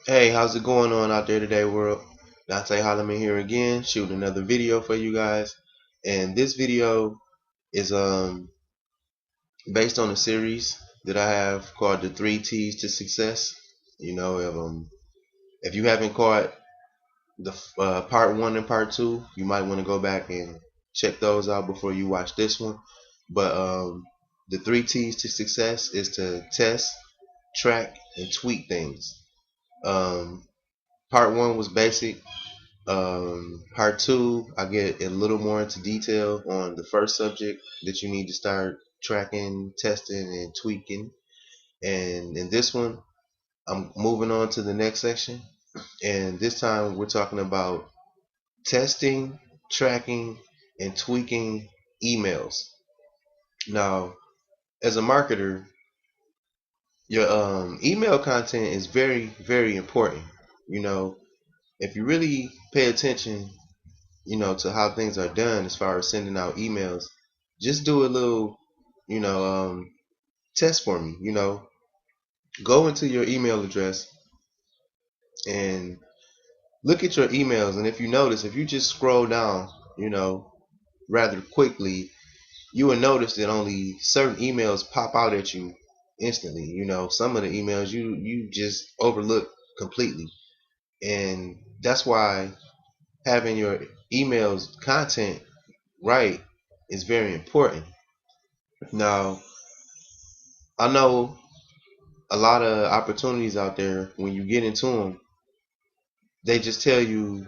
Hey, how's it going on out there today, world? Donta Holliman here again, shooting another video for you guys. And this video is based on a series that I have called the Three T's to Success. If you haven't caught the part one and part two, you might want to go back and check those out before you watch this one. But the three T's to success is to test, track, and tweak things. Um, Part one was basic. Part two, I get a little more into detail on the first subject that you need to start tracking, testing, and tweaking. And in this one, I'm moving on to the next section. And this time, we're talking about testing, tracking, and tweaking emails. Now, as a marketer, your email content is very, very important. You know, if you really pay attention to how things are done as far as sending out emails, just do a little, you know, test for me. Go into your email address and look at your emails. And if you notice, if you just scroll down, rather quickly, you will notice that only certain emails pop out at you instantly. Some of the emails you just overlook completely. And that's why having your emails content right is very important. Now, I know a lot of opportunities out there, when you get into them, they just tell you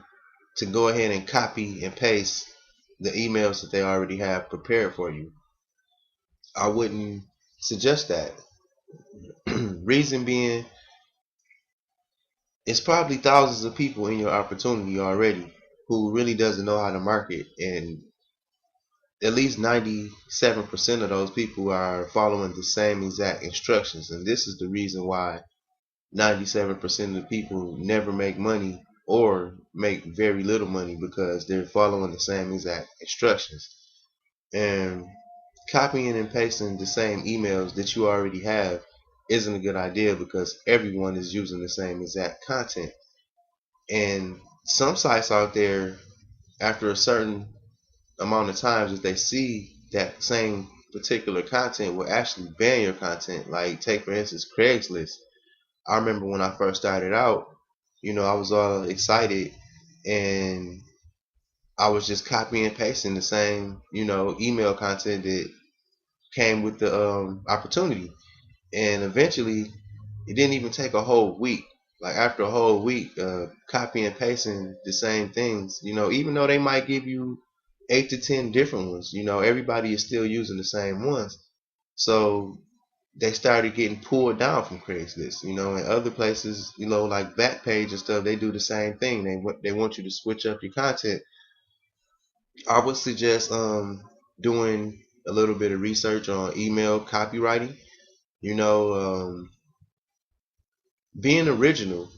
to go ahead and copy and paste the emails that they already have prepared for you. I wouldn't suggest that. Reason being, it's probably thousands of people in your opportunity already who really doesn't know how to market, and at least 97% of those people are following the same exact instructions. And this is the reason why 97% of the people never make money or make very little money, because they're following the same exact instructions. And copying and pasting the same emails that you already have isn't a good idea, because everyone is using the same exact content. And some sites out there, after a certain amount of times that they see that same particular content, will actually ban your content. Like, take for instance Craigslist. I remember when I first started out, I was all excited, and I was just copying and pasting the same, email content that came with the opportunity. And eventually, it didn't even take a whole week. Like, after a whole week, copying and pasting the same things, even though they might give you 8 to 10 different ones, everybody is still using the same ones. So they started getting pulled down from Craigslist. And other places, like Backpage and stuff, they do the same thing. They want you to switch up your content. I would suggest doing a little bit of research on email copywriting. You know, um, Being original.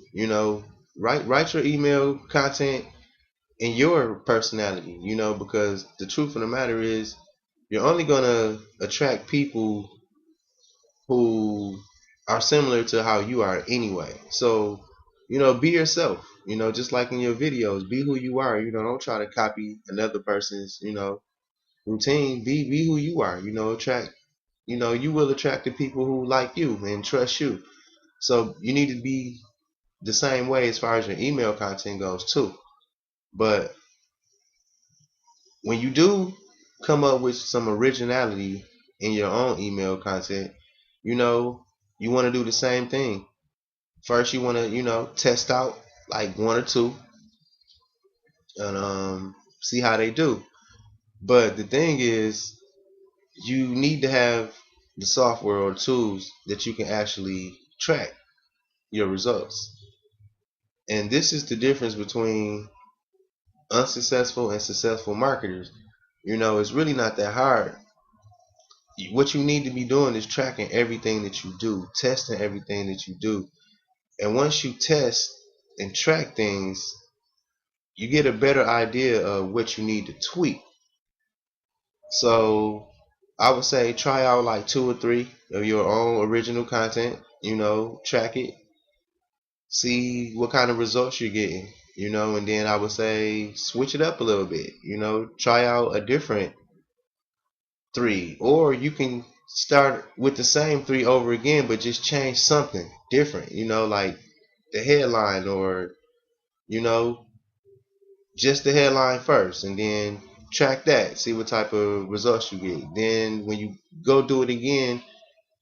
Write your email content in your personality. Because the truth of the matter is, you're only gonna attract people who are similar to how you are anyway. So, be yourself. Just like in your videos, be who you are. Don't try to copy another person's, routine. Be who you are. Attract. You will attract the people who like you and trust you. So you need to be the same way as far as your email content goes too. But when you do come up with some originality in your own email content, you know, you want to do the same thing. First, you want to, test out like one or two and see how they do. But the thing is, you need to have the software or tools that you can actually track your results. And this is the difference between unsuccessful and successful marketers. It's really not that hard. What you need to be doing is tracking everything that you do, testing everything that you do. And once you test and track things, you get a better idea of what you need to tweak. So I would say try out like two or three of your own original content, track it, See what kind of results you're getting, and then I would say switch it up a little bit, try out a different three, or you can start with the same three over again, but just change something different, like the headline, or you know, just the headline first, and then track that, see what type of results you get. Then when you go do it again,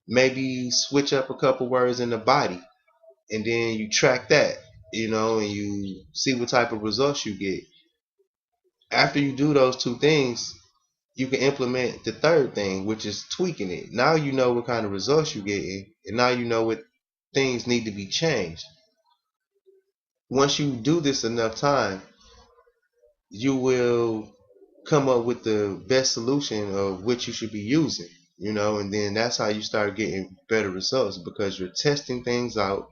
maybe switch up a couple words in the body, and then you track that, and you see what type of results you get. After you do those two things, you can implement the third thing, which is tweaking it. Now you know what kind of results you're getting, and now you know what things need to be changed. Once you do this enough time, you will come up with the best solution of what you should be using, and then that's how you start getting better results, because you're testing things out,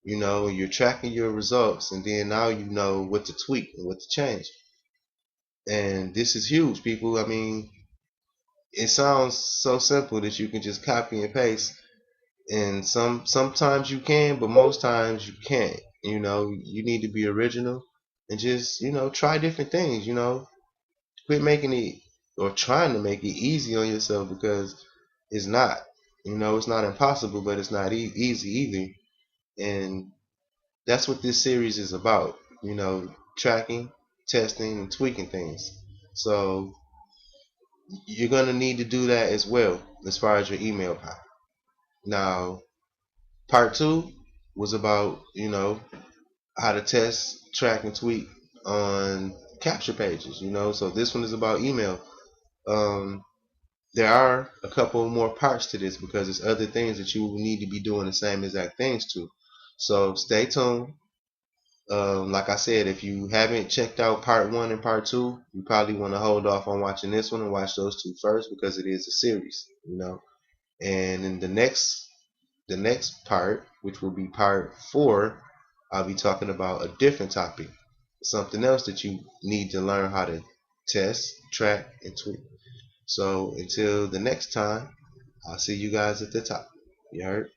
you're tracking your results, and then now you know what to tweak and what to change. And this is huge, people. I mean, it sounds so simple that you can just copy and paste, and sometimes you can, but most times you can't. You need to be original and just try different things. Quit making it, or trying to make it easy on yourself, because it's not. It's not impossible, but it's not easy either. And that's what this series is about. Tracking, testing, and tweaking things. So you're gonna need to do that as well as far as your email pile. Now, part two was about how to test, track, and tweak on capture pages. So this one is about email. Um, there are a couple more parts to this, because there's other things that you will need to be doing the same exact things to. So stay tuned. Like I said, if you haven't checked out part one and part two, you probably want to hold off on watching this one and watch those two first, because it is a series. And in the next part, which will be part four, I'll be talking about a different topic, something else that you need to learn how to test, track, and tweak. So until the next time, I'll see you guys at the top. You heard?